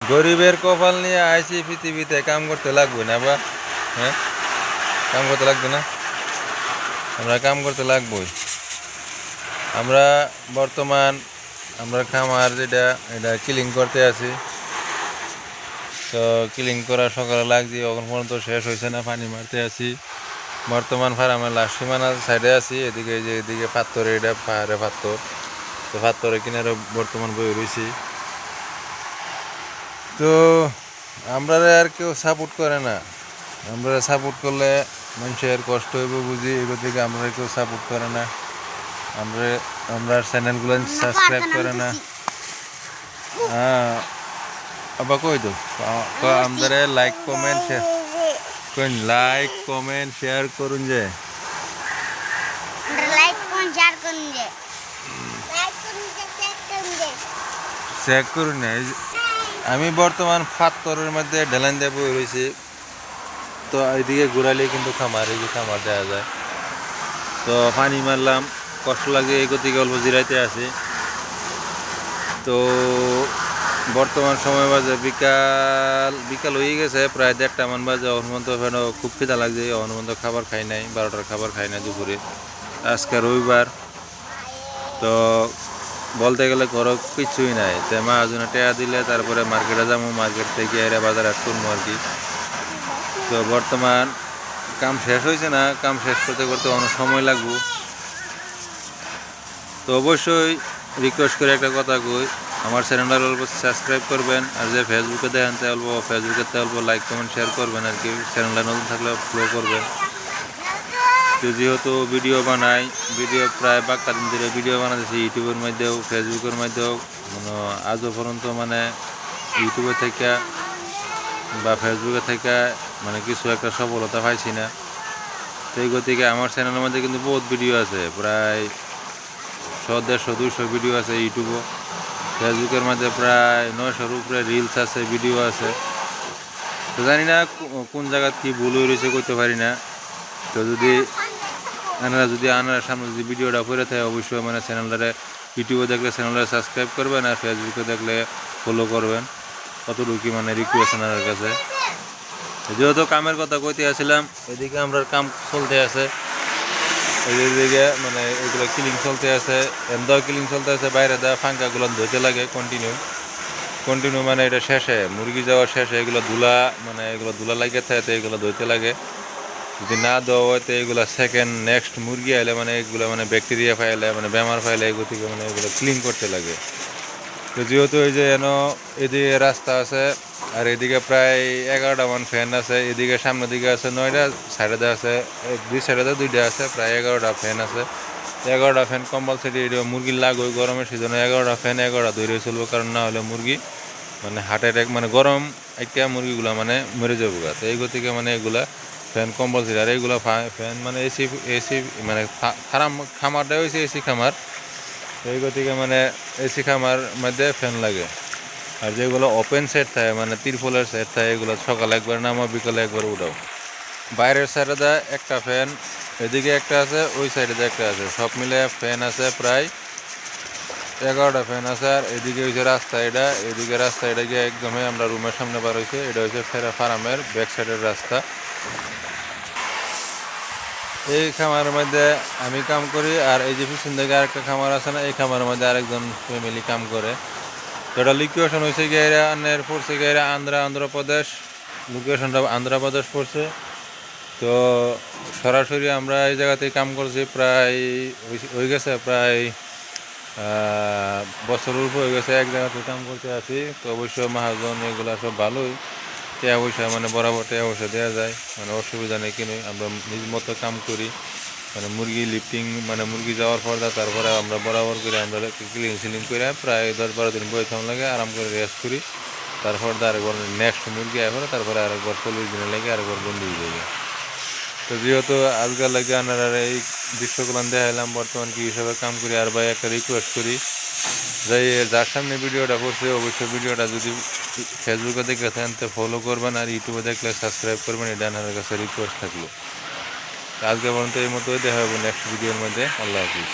গরিবের কপাল নিয়ে আইসি পৃথিবীতে কাম করতে লাগবে না বা হ্যাঁ কাম করতে লাগবে না আমরা কাম করতে লাগবই আমরা বর্তমান আমরা খামার যেটা এটা ক্লিন করতে আছি তো ক্লিন করা সকালে লাগছি এখন পর্যন্ত শেষ হয়েছে না পানি মারতে আছি বর্তমান ফার্মের লাস্ট সীমানার সাইডে আছি এদিকে যে এদিকে পাথর এটা পাহাড়ে পাথর তো পাথরের কিনারে বর্তমান বই রয়েছি তো আমরা আর কেউ সাপোর্ট করে না আমরা সাপোর্ট করলে মানুষের কষ্ট হইব বুঝি এগুলো থেকে আমরা কেউ সাপোর্ট করে না আমরা আমরা চ্যানেলগুলো সাবস্ক্রাইব করে না হ্যাঁ আবার কই তো আমাদের লাইক কমেন্ট শেয়ার করুন লাইক কমেন্ট শেয়ার করুন যে চেক করুন আমি বর্তমান পাথরের মধ্যে ঢেলান দিয়ে বই রয়েছি তো এইদিকে ঘুরালে কিন্তু খামার এই যে খামার দেওয়া যায় তো পানি মারলাম কষ্ট লাগে এই গতিকে অল্প জিরাইতে আছি তো বর্তমান সময় বাজে বিকাল হয়ে গেছে প্রায় 1:30 মান বাজে অনবন্ত ফেন খুব খিদা লাগছে অনবন্ত খাবার খাই নাই 12টার খাবার খাই নাই দুপুরে আজকে রবিবার তো বলতে গেলে ঘরও কিছুই নাই তো মাহাজনে টেয়া দিলে তারপরে মার্কেটে যাবো মার্কেট থেকে এরা বাজার করবো আর কি তো বর্তমান কাম শেষ হয়েছে না কাম শেষ করতে করতে অনেক সময় লাগবে তো অবশ্যই রিকোয়েস্ট করে একটা কথা কই আমার চ্যানেলটা অল্প সাবস্ক্রাইব করবেন আর যে ফেসবুকে দেখেন তে অল্প ফেসবুকে অল্প লাইক কমেন্ট শেয়ার করবেন আর কি চ্যানেলটা নতুন থাকলে ফলো করবেন তো যেহেতু ভিডিও বানাই ভিডিও প্রায় 5 দিন ধরে ভিডিও বানাতেছি ইউটিউবের মধ্যেও ফেসবুকের মধ্যেও আজও পর্যন্ত মানে ইউটিউবে থেকে বা ফেসবুকে থেকে মানে কিছু একটা সফলতা পাইছি না তো এই গতিকে আমার চ্যানেলের মধ্যে কিন্তু বহুত ভিডিও আছে প্রায় 100-150-200 ভিডিও আছে ইউটিউবও ফেসবুকের মধ্যে প্রায় 900-র উপরে রিলস আছে ভিডিও আছে তো জানি না কোন জায়গা কি ভুল হয়ে রয়েছে করতে পারি না তো আনারা সামনে যদি ভিডিওটা করে থাকে অবশ্যই মানে চ্যানেলটারে ইউটিউবে দেখলে চ্যানেলটা সাবস্ক্রাইব করবেন আর ফেসবুকে দেখলে ফলো করবেন কতটুকু মানে রিকোয়েস্ট আনার কাছে যেহেতু কামের কথা কইতে আসছিলাম এদিকে আমরা কাম চলতে আছে এদিকে মানে এগুলো ক্লিন চলতে আছে এমদাও ক্লিন চলতে আছে বাইরে দেওয়া ফাঙ্কাগুলো ধুতে লাগে কন্টিনিউ মানে এটা শেষে মুরগি যাওয়ার শেষে এগুলো ধুলা লাগে থাকে এগুলো ধুতে লাগে যদি না দেওয়া হয় তো এগুলো সেকেন্ড নেক্সট মুরগি আইলে মানে এগুলো মানে ব্যাকটেরিয়া ফাইলে মানে বেমার ফাইলে এগুলো থেকে মানে এগুলো ক্লিন করতে লাগে তো যেহেতু এই যে এদিকে রাস্তা আছে আর এদিকে প্রায় 11টা মান ফ্যান আছে এদিকে সামনের দিকে আছে 9টা সাইডে আছে দুই সাইডে 2টা আছে প্রায় 11টা ফ্যান আছে 11টা ফ্যান কম্পালসারি এটা মুরগির লাগবে গরমের সিজনে 11টা ফ্যান 11টা ধরে চলবে কারণ না হলে মুরগি মানে হার্ট অ্যাটাক মানে গরম একটা মুরগিগুলো মানে মরে যাবো গা তো এই গতিকে মানে এগুলা ফ্যান কম্পালসারি আর এইগুলো ফ্যান মানে এসি মানে খামারটা হয়েছে এসি খামার এই গতিকে মানে এসি খামার মধ্যে ফ্যান লাগে আর যেগুলো ওপেন সেট থাকে মানে তিরপলের সেট থাকে এগুলো সকালে একবার নামা বিকালে একবার উঠাও বাইরের সাইডে দেয় একটা ফ্যান এদিকে একটা আছে ওই সাইডে একটা আছে সব মিলে ফ্যান আছে প্রায় 11টা ফ্যান আছে আর এদিকে হয়েছে রাস্তা এদিকে রাস্তা এটা গিয়ে একদমই আমরা রুমের সামনে বার হয়েছে এটা হচ্ছে ফার্মের ব্যাক সাইডের রাস্তা এই খামারের মধ্যে আমি কাম করি আর এই যে পিছন থেকে আরেকটা খামার আছে না এই খামারের মধ্যে আরেকজন ফ্যামিলি কাম করে তো এটা লোকেশন হয়েছে গিয়ে আনের পড়ছে গিয়ে আন্ধ্রপ্রদেশ লোকেশনটা আন্ধ্রপ্রদেশ পড়ছে তো সরাসরি আমরা এই জায়গাতেই কাম করছি প্রায় হয়ে গেছে প্রায় বছরের উপর হয়ে গেছে এক জায়গাতে কাম করতে আছি তো অবশ্যই মহাজন এগুলো সব ভালোই টাকা পয়সা মানে বরাবর টাকা পয়সা দেওয়া যায় মানে অসুবিধা নেই কিনে আমরা নিজ মতো কাম করি মানে মুরগি লিফটিং মানে মুরগি যাওয়ার পর তারপরে আমরা বরাবর করে আমরা ক্লিন করে প্রায় 10-12 দিন বই থাম লাগে আরাম করে রেস্ট করি তারপর আরেকবার নেক্সট মুরগি আসবে তারপরে আরেকবার 40 দিনের লাগে আরেকবার বন্ধ হয়ে যাবে তো যেহেতু আজকাল লাগে আপনারা এই দৃশ্যগুলো দেখাইলাম বর্তমান কি হিসাবে কাম করি আর ভাই একটা রিকোয়েস্ট করি যার সামনে ভিডিওটা করছে অবশ্যই ভিডিওটা যদি ফেসবুকে দেখে থাকেন তো ফলো করবেন আর ইউটিউবে দেখলে সাবস্ক্রাইব করবেন এটা আপনার কাছে রিকোয়েস্ট থাকলো আজকে পর্যন্ত এই মতোই দেখা হবে নেক্সট ভিডিওর মধ্যে আল্লাহ হাফিজ।